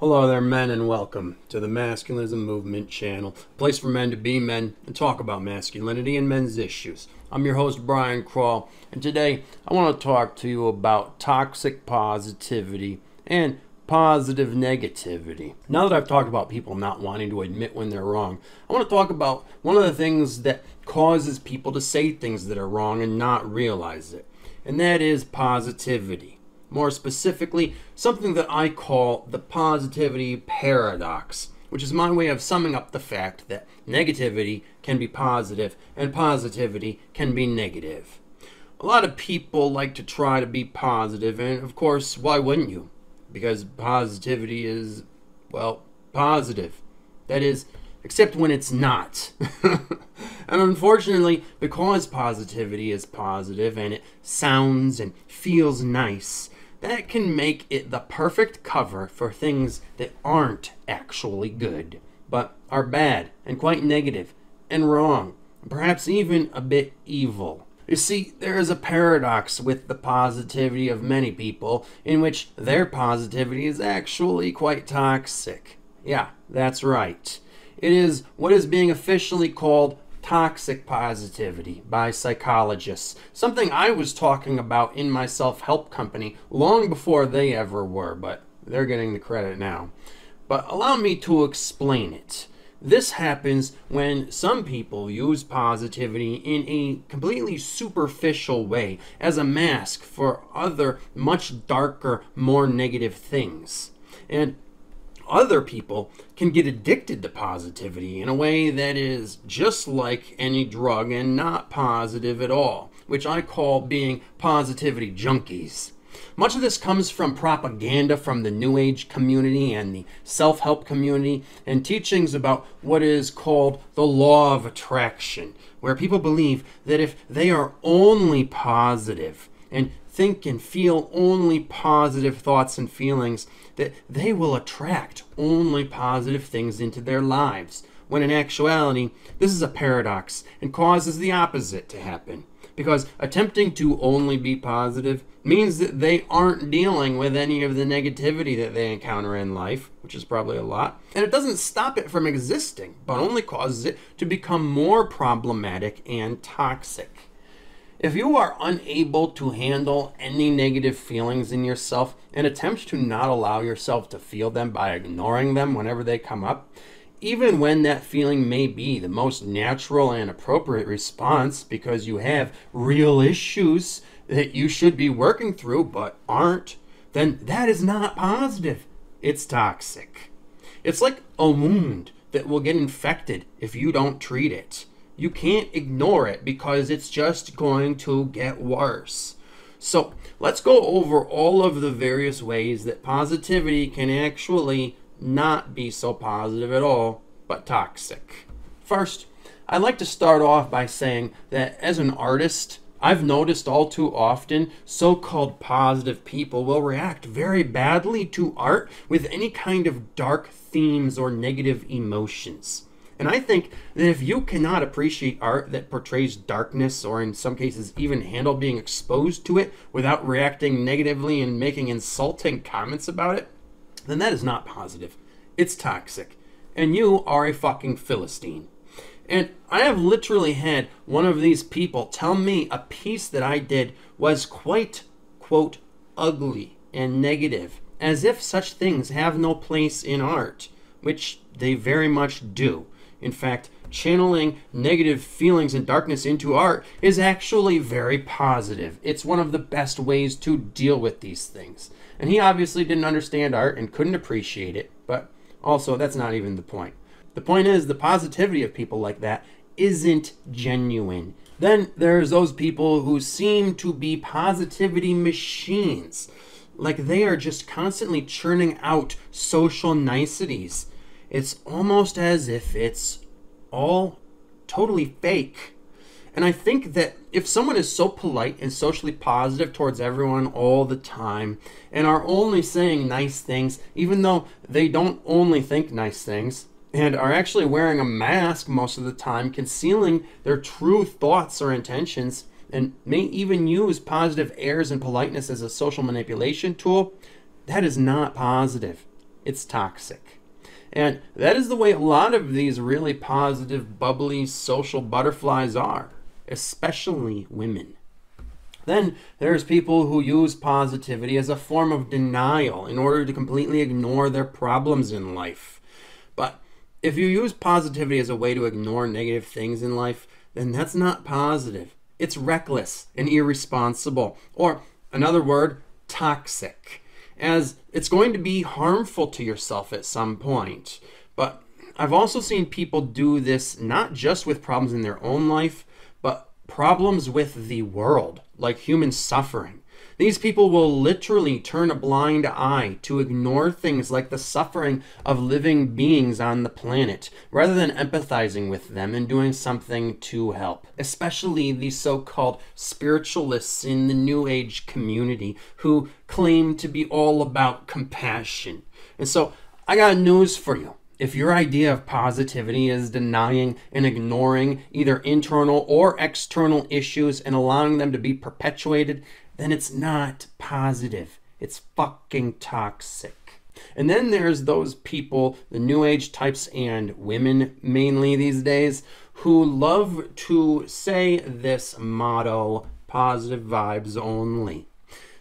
Hello there, men, and welcome to the Masculinism Movement channel, a place for men to be men and talk about masculinity and men's issues. I'm your host, Brian Crawl, and today I want to talk to you about toxic positivity and positive negativity. Now that I've talked about people not wanting to admit when they're wrong, I want to talk about one of the things that causes people to say things that are wrong and not realize it, and that is positivity. More specifically, something that I call the positivity paradox, which is my way of summing up the fact that negativity can be positive and positivity can be negative. A lot of people like to try to be positive, and of course, why wouldn't you? Because positivity is, well, positive. That is, except when it's not. And unfortunately, because positivity is positive and it sounds and feels nice, that can make it the perfect cover for things that aren't actually good, but are bad and quite negative and wrong, and perhaps even a bit evil. You see, there is a paradox with the positivity of many people in which their positivity is actually quite toxic. Yeah, that's right. It is what is being officially called toxic positivity by psychologists, something I was talking about in my self-help company long before they ever were, but they're getting the credit now. But allow me to explain it. This happens when some people use positivity in a completely superficial way as a mask for other much darker, more negative things. And other people can get addicted to positivity in a way that is just like any drug and not positive at all, which I call being positivity junkies. Much of this comes from propaganda from the New Age community and the self-help community and teachings about what is called the law of attraction, where people believe that if they are only positive and think and feel only positive thoughts and feelings, that they will attract only positive things into their lives, when in actuality, this is a paradox and causes the opposite to happen. Because attempting to only be positive means that they aren't dealing with any of the negativity that they encounter in life, which is probably a lot, and it doesn't stop it from existing, but only causes it to become more problematic and toxic. If you are unable to handle any negative feelings in yourself and attempt to not allow yourself to feel them by ignoring them whenever they come up, even when that feeling may be the most natural and appropriate response because you have real issues that you should be working through but aren't, then that is not positive. It's toxic. It's like a wound that will get infected if you don't treat it. You can't ignore it because it's just going to get worse. So let's go over all of the various ways that positivity can actually not be so positive at all, but toxic. First, I'd like to start off by saying that as an artist, I've noticed all too often so-called positive people will react very badly to art with any kind of dark themes or negative emotions. And I think that if you cannot appreciate art that portrays darkness, or in some cases even handle being exposed to it without reacting negatively and making insulting comments about it, then that is not positive. It's toxic. And you are a fucking Philistine. And I have literally had one of these people tell me a piece that I did was quite, quote, ugly and negative, as if such things have no place in art, which they very much do. In fact, channeling negative feelings and darkness into art is actually very positive. It's one of the best ways to deal with these things. And he obviously didn't understand art and couldn't appreciate it, but also that's not even the point. The point is the positivity of people like that isn't genuine. Then there's those people who seem to be positivity machines, like they are just constantly churning out social niceties. It's almost as if it's all totally fake. And I think that if someone is so polite and socially positive towards everyone all the time and are only saying nice things, even though they don't only think nice things, and are actually wearing a mask most of the time, concealing their true thoughts or intentions, and may even use positive airs and politeness as a social manipulation tool, that is not positive. It's toxic. And that is the way a lot of these really positive, bubbly, social butterflies are, especially women. Then there's people who use positivity as a form of denial in order to completely ignore their problems in life. But if you use positivity as a way to ignore negative things in life, then that's not positive. It's reckless and irresponsible, or another word, toxic, as it's going to be harmful to yourself at some point. But I've also seen people do this not just with problems in their own life, but problems with the world, like human suffering. These people will literally turn a blind eye to ignore things like the suffering of living beings on the planet, rather than empathizing with them and doing something to help. Especially these so-called spiritualists in the New Age community who claim to be all about compassion. And so I got news for you. If your idea of positivity is denying and ignoring either internal or external issues and allowing them to be perpetuated, then it's not positive. It's fucking toxic. And then there's those people, the New Age types and women mainly these days, who love to say this motto, positive vibes only.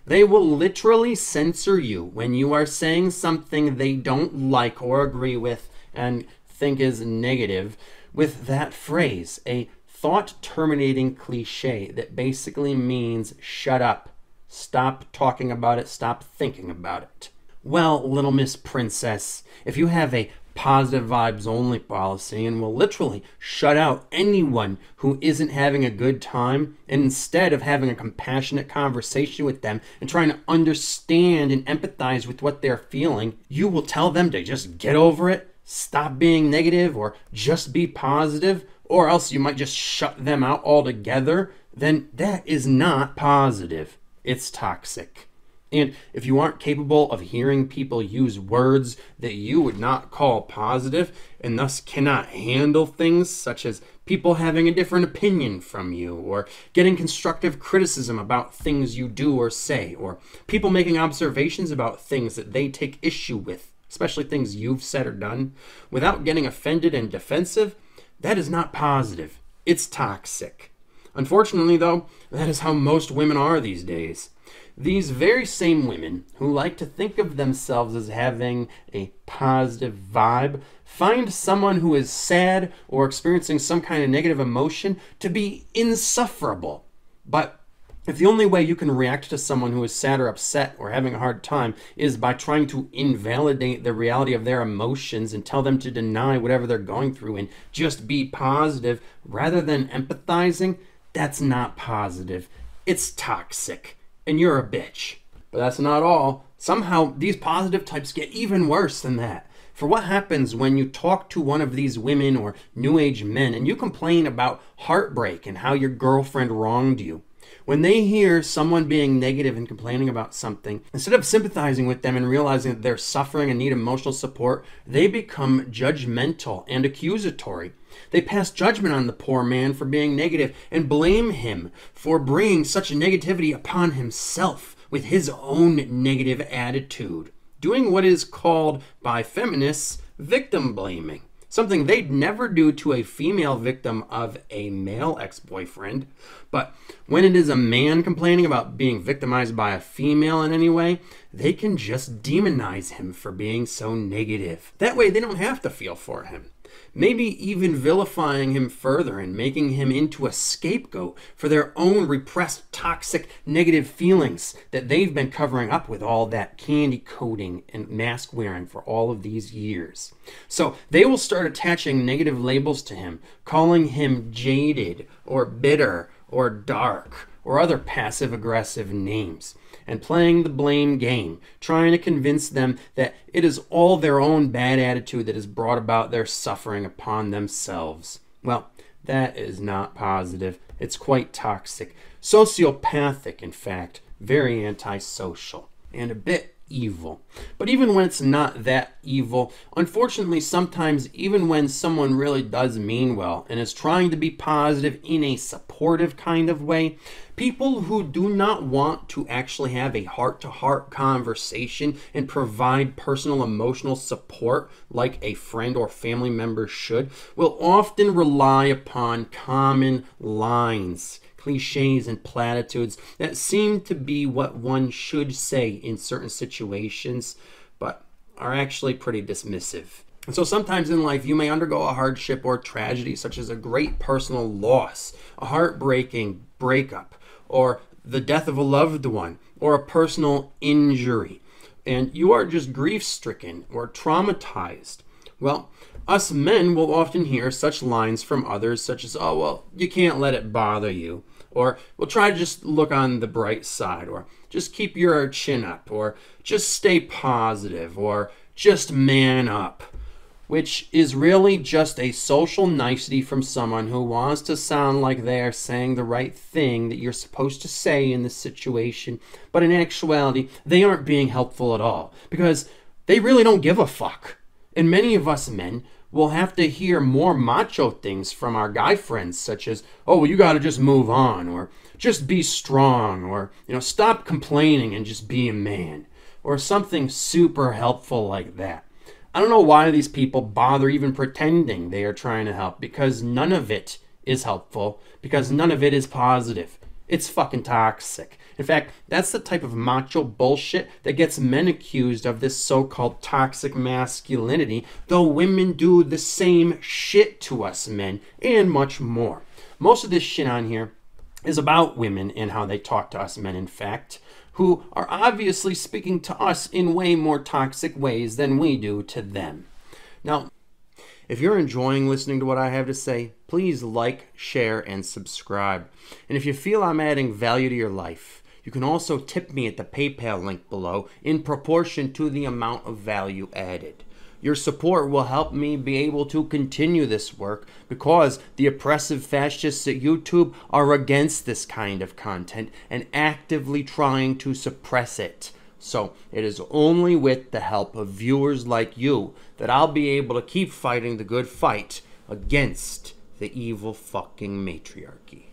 They will literally censor you when you are saying something they don't like or agree with and think is negative with that phrase, a thought-terminating cliche that basically means shut up, stop talking about it, stop thinking about it. Well, little Miss Princess, if you have a positive vibes only policy and will literally shut out anyone who isn't having a good time, and instead of having a compassionate conversation with them and trying to understand and empathize with what they're feeling, you will tell them to just get over it, stop being negative, or just be positive, or else you might just shut them out altogether, then that is not positive. It's toxic. And if you aren't capable of hearing people use words that you would not call positive, and thus cannot handle things such as people having a different opinion from you, or getting constructive criticism about things you do or say, or people making observations about things that they take issue with, especially things you've said or done, without getting offended and defensive, that is not positive. It's toxic. Unfortunately, though, that is how most women are these days. These very same women who like to think of themselves as having a positive vibe find someone who is sad or experiencing some kind of negative emotion to be insufferable. But if the only way you can react to someone who is sad or upset or having a hard time is by trying to invalidate the reality of their emotions and tell them to deny whatever they're going through and just be positive rather than empathizing, that's not positive. It's toxic. And you're a bitch. But that's not all. Somehow, these positive types get even worse than that. For what happens when you talk to one of these women or New Age men and you complain about heartbreak and how your girlfriend wronged you? When they hear someone being negative and complaining about something, instead of sympathizing with them and realizing that they're suffering and need emotional support, they become judgmental and accusatory. They pass judgment on the poor man for being negative and blame him for bringing such negativity upon himself with his own negative attitude, doing what is called by feminists victim blaming. Something they'd never do to a female victim of a male ex-boyfriend. But when it is a man complaining about being victimized by a female in any way, they can just demonize him for being so negative. That way they don't have to feel for him. Maybe even vilifying him further and making him into a scapegoat for their own repressed, toxic, negative feelings that they've been covering up with all that candy coating and mask wearing for all of these years. So they will start attaching negative labels to him, calling him jaded or bitter or dark or other passive-aggressive names, and playing the blame game, trying to convince them that it is all their own bad attitude that has brought about their suffering upon themselves. Well, that is not positive. It's quite toxic. Sociopathic, in fact. Very antisocial. And a bit evil. But even when it's not that evil, unfortunately, sometimes even when someone really does mean well and is trying to be positive in a supportive kind of way, people who do not want to actually have a heart-to-heart conversation and provide personal emotional support like a friend or family member should will often rely upon common lines, cliches, and platitudes that seem to be what one should say in certain situations, but are actually pretty dismissive. And so sometimes in life you may undergo a hardship or tragedy such as a great personal loss, a heartbreaking breakup, or the death of a loved one, or a personal injury, and you are just grief-stricken or traumatized. Well, us men will often hear such lines from others such as, oh, well, you can't let it bother you, or we'll try to just look on the bright side, or just keep your chin up, or just stay positive, or just man up, which is really just a social nicety from someone who wants to sound like they are saying the right thing that you're supposed to say in this situation, but in actuality, they aren't being helpful at all, because they really don't give a fuck. And many of us men will have to hear more macho things from our guy friends, such as, oh, well, you got to just move on, or just be strong, or, stop complaining and just be a man, or something super helpful like that. I don't know why these people bother even pretending they are trying to help, because none of it is helpful, because none of it is positive. It's fucking toxic. In fact, that's the type of macho bullshit that gets men accused of this so-called toxic masculinity, though women do the same shit to us men, and much more. Most of this shit on here is about women and how they talk to us men, in fact, who are obviously speaking to us in way more toxic ways than we do to them. Now, if you're enjoying listening to what I have to say, please like, share, and subscribe. And if you feel I'm adding value to your life, you can also tip me at the PayPal link below in proportion to the amount of value added. Your support will help me be able to continue this work because the oppressive fascists at YouTube are against this kind of content and actively trying to suppress it. So it is only with the help of viewers like you that I'll be able to keep fighting the good fight against the evil fucking matriarchy.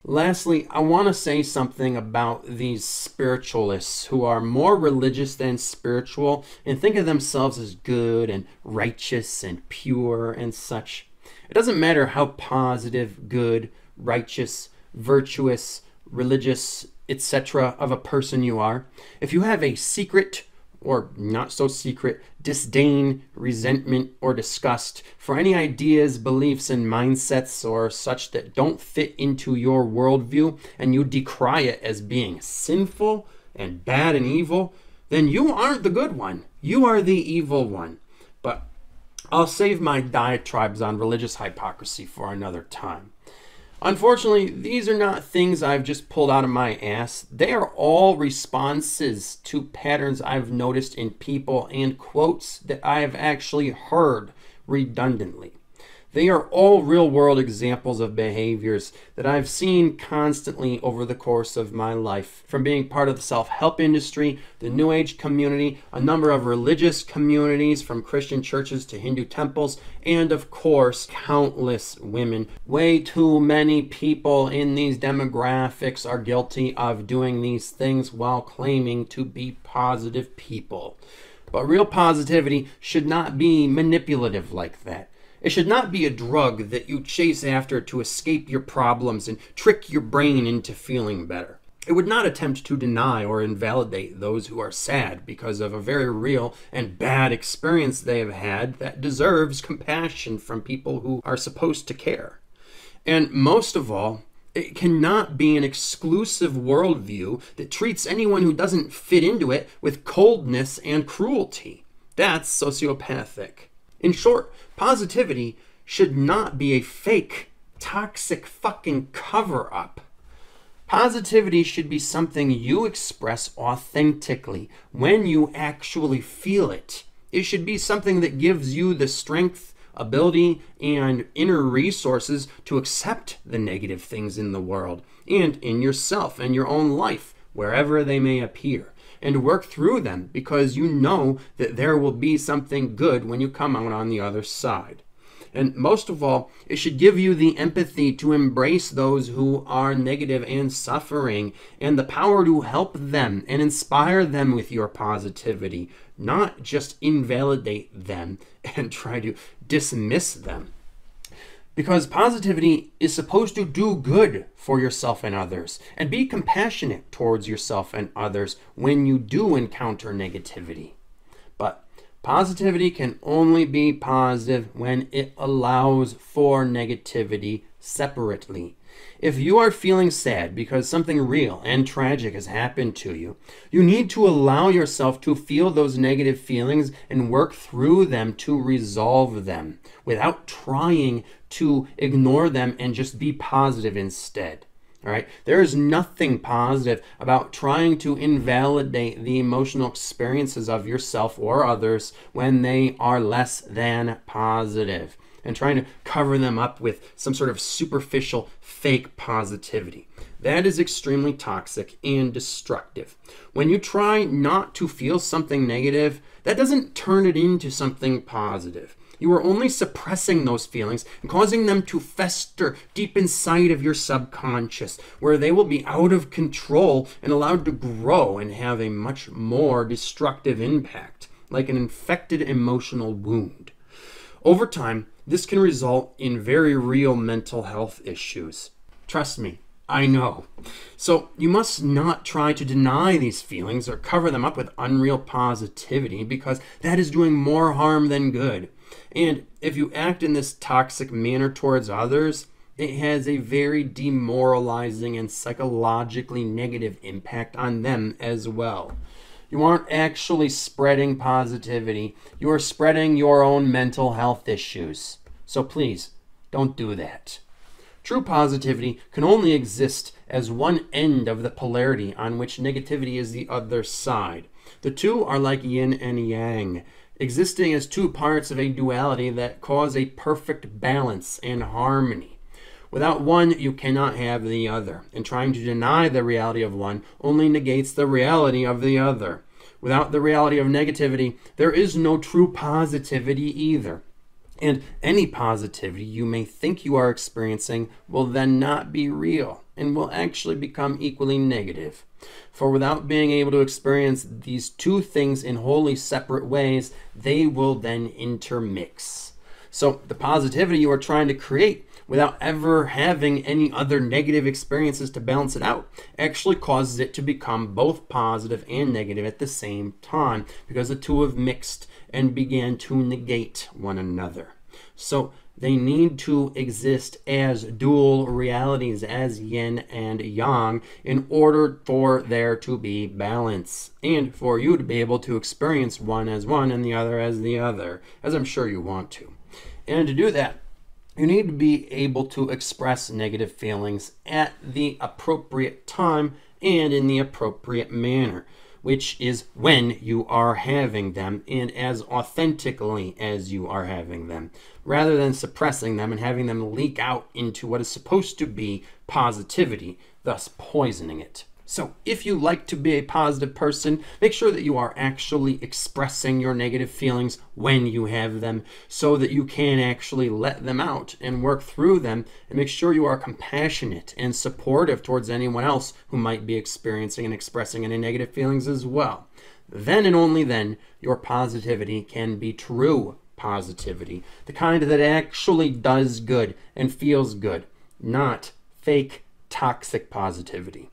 Lastly, I want to say something about these spiritualists who are more religious than spiritual and think of themselves as good and righteous and pure and such. It doesn't matter how positive, good, righteous, virtuous, religious, etc. of a person you are. If you have a secret or not so secret disdain, resentment, or disgust for any ideas, beliefs, and mindsets or such that don't fit into your worldview, and you decry it as being sinful and bad and evil, then you aren't the good one. You are the evil one. But I'll save my diatribes on religious hypocrisy for another time. Unfortunately, these are not things I've just pulled out of my ass. They are all responses to patterns I've noticed in people and quotes that I have actually heard redundantly. They are all real-world examples of behaviors that I've seen constantly over the course of my life, from being part of the self-help industry, the New Age community, a number of religious communities, from Christian churches to Hindu temples, and of course, countless women. Way too many people in these demographics are guilty of doing these things while claiming to be positive people. But real positivity should not be manipulative like that. It should not be a drug that you chase after to escape your problems and trick your brain into feeling better. It would not attempt to deny or invalidate those who are sad because of a very real and bad experience they have had that deserves compassion from people who are supposed to care. And most of all, it cannot be an exclusive worldview that treats anyone who doesn't fit into it with coldness and cruelty. That's sociopathic. In short, positivity should not be a fake, toxic fucking cover-up. Positivity should be something you express authentically when you actually feel it. It should be something that gives you the strength, ability, and inner resources to accept the negative things in the world and in yourself and your own life, wherever they may appear. and work through them, because you know that there will be something good when you come out on the other side. And most of all, it should give you the empathy to embrace those who are negative and suffering, and the power to help them and inspire them with your positivity, not just invalidate them and try to dismiss them. Because positivity is supposed to do good for yourself and others, and be compassionate towards yourself and others when you do encounter negativity. But positivity can only be positive when it allows for negativity separately. If you are feeling sad because something real and tragic has happened to you, you need to allow yourself to feel those negative feelings and work through them to resolve them without trying to ignore them and just be positive instead. All right? There is nothing positive about trying to invalidate the emotional experiences of yourself or others when they are less than positive, and trying to cover them up with some sort of superficial fake positivity. That is extremely toxic and destructive. When you try not to feel something negative, that doesn't turn it into something positive. You are only suppressing those feelings and causing them to fester deep inside of your subconscious, where they will be out of control and allowed to grow and have a much more destructive impact, like an infected emotional wound. Over time, this can result in very real mental health issues. Trust me, I know. So you must not try to deny these feelings or cover them up with unreal positivity, because that is doing more harm than good. And if you act in this toxic manner towards others, it has a very demoralizing and psychologically negative impact on them as well. You aren't actually spreading positivity. You are spreading your own mental health issues. So please, don't do that. True positivity can only exist as one end of the polarity on which negativity is the other side. The two are like yin and yang, existing as two parts of a duality that cause a perfect balance and harmony. Without one, you cannot have the other, and trying to deny the reality of one only negates the reality of the other. Without the reality of negativity, there is no true positivity either. And any positivity you may think you are experiencing will then not be real and will actually become equally negative. For without being able to experience these two things in wholly separate ways, they will then intermix. So the positivity you are trying to create without ever having any other negative experiences to balance it out actually causes it to become both positive and negative at the same time, because the two have mixed and began to negate one another. So they need to exist as dual realities, as yin and yang, in order for there to be balance, and for you to be able to experience one as one and the other as the other, as I'm sure you want to. And to do that, you need to be able to express negative feelings at the appropriate time and in the appropriate manner, which is when you are having them and as authentically as you are having them, rather than suppressing them and having them leak out into what is supposed to be positivity, thus poisoning it. So if you like to be a positive person, make sure that you are actually expressing your negative feelings when you have them, so that you can actually let them out and work through them, and make sure you are compassionate and supportive towards anyone else who might be experiencing and expressing any negative feelings as well. Then and only then, your positivity can be true positivity, the kind that actually does good and feels good, not fake toxic positivity.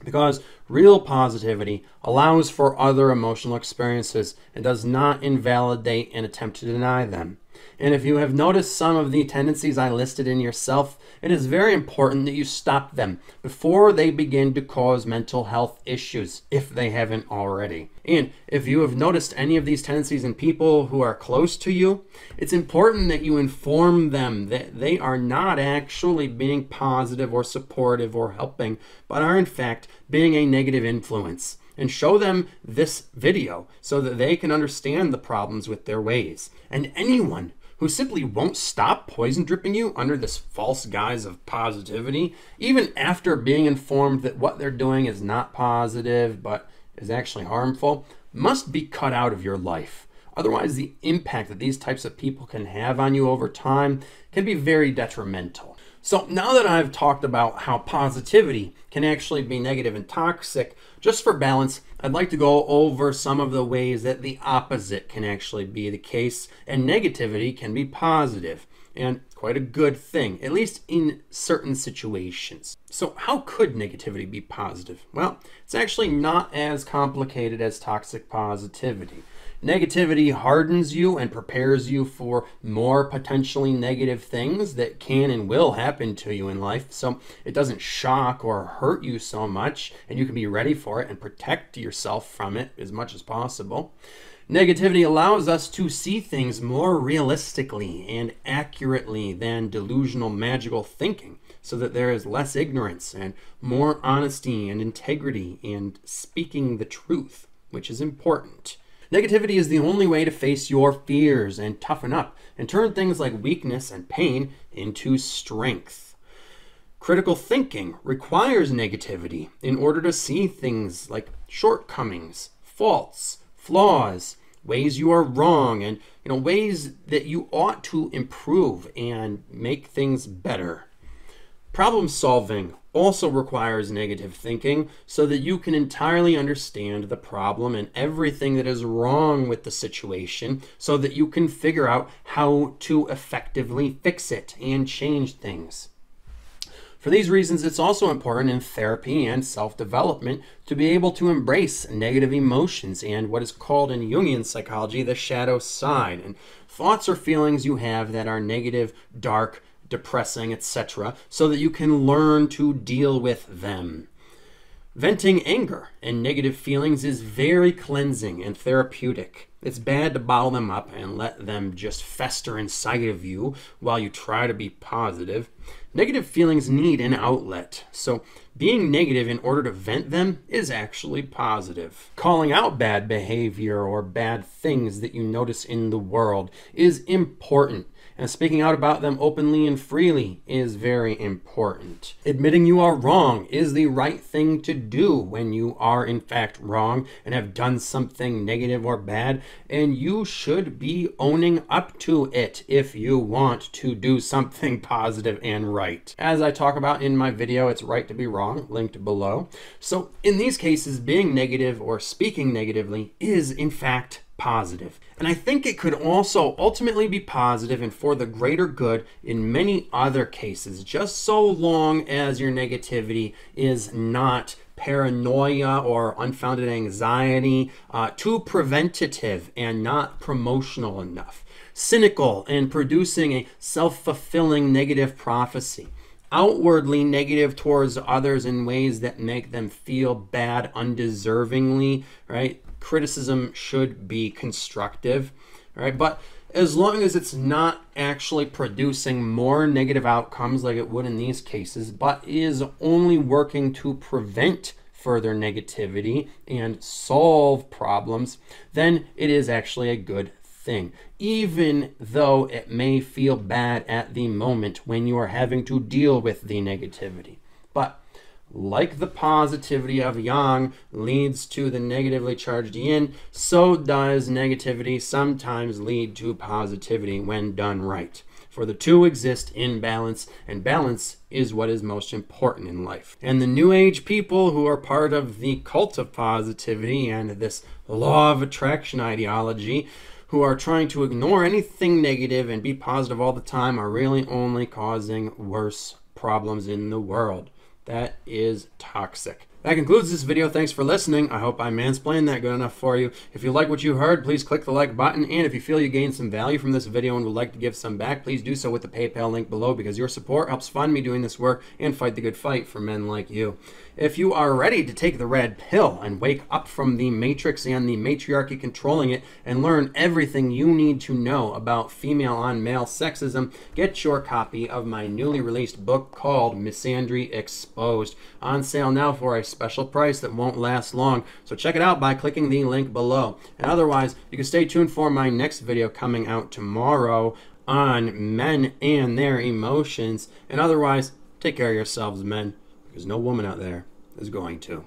Because real positivity allows for other emotional experiences and does not invalidate and attempt to deny them. And if you have noticed some of the tendencies I listed in yourself, it is very important that you stop them before they begin to cause mental health issues, if they haven't already. And if you have noticed any of these tendencies in people who are close to you, it's important that you inform them that they are not actually being positive or supportive or helping, but are in fact being a negative influence. And show them this video so that they can understand the problems with their ways. And anyone who simply won't stop poison dripping you under this false guise of positivity, even after being informed that what they're doing is not positive, but is actually harmful must be cut out of your life. Otherwise, the impact that these types of people can have on you over time can be very detrimental. So now that I've talked about how positivity can actually be negative and toxic, just for balance, I'd like to go over some of the ways that the opposite can actually be the case, and negativity can be positive, and quite a good thing, at least in certain situations. So how could negativity be positive? Well, it's actually not as complicated as toxic positivity. Negativity hardens you and prepares you for more potentially negative things that can and will happen to you in life, so it doesn't shock or hurt you so much, and you can be ready for it and protect yourself from it as much as possible. Negativity allows us to see things more realistically and accurately than delusional magical thinking, so that there is less ignorance and more honesty and integrity and speaking the truth, which is important. Negativity is the only way to face your fears and toughen up and turn things like weakness and pain into strength. Critical thinking requires negativity in order to see things like shortcomings, faults, flaws, ways you are wrong, and ways that you ought to improve and make things better. Problem solving also requires negative thinking so that you can entirely understand the problem and everything that is wrong with the situation so that you can figure out how to effectively fix it and change things. For these reasons, it's also important in therapy and self-development to be able to embrace negative emotions and what is called in Jungian psychology the shadow side, and thoughts or feelings you have that are negative, dark, depressing, etc., so that you can learn to deal with them. Venting anger and negative feelings is very cleansing and therapeutic. It's bad to bottle them up and let them just fester inside of you while you try to be positive. Negative feelings need an outlet, so being negative in order to vent them is actually positive. Calling out bad behavior or bad things that you notice in the world is important, and speaking out about them openly and freely is very important. Admitting you are wrong is the right thing to do when you are in fact wrong and have done something negative or bad, and you should be owning up to it if you want to do something positive and right. As I talk about in my video, It's Right to Be Wrong, linked below. So in these cases, being negative or speaking negatively is in fact positive. And I think it could also ultimately be positive and for the greater good in many other cases, just so long as your negativity is not paranoia or unfounded anxiety, too preventative and not promotional enough, cynical and producing a self-fulfilling negative prophecy, outwardly negative towards others in ways that make them feel bad undeservingly, right? Criticism should be constructive, right? But as long as it's not actually producing more negative outcomes like it would in these cases, but is only working to prevent further negativity and solve problems, then it is actually a good thing, even though it may feel bad at the moment when you are having to deal with the negativity. But like the positivity of yang leads to the negatively charged yin, so does negativity sometimes lead to positivity when done right. For the two exist in balance, and balance is what is most important in life. And the New Age people who are part of the cult of positivity and this law of attraction ideology, who are trying to ignore anything negative and be positive all the time, are really only causing worse problems in the world. That is toxic. That concludes this video. Thanks for listening. I hope I mansplained that good enough for you. If you like what you heard, please click the like button. And if you feel you gained some value from this video and would like to give some back, please do so with the PayPal link below, because your support helps fund me doing this work and fight the good fight for men like you. If you are ready to take the red pill and wake up from the matrix and the matriarchy controlling it and learn everything you need to know about female on male sexism, get your copy of my newly released book called Misandry Exposed, on sale now for a special price that won't last long. So check it out by clicking the link below. And otherwise, you can stay tuned for my next video coming out tomorrow on men and their emotions. And otherwise, take care of yourselves, men, because no woman out there is going to.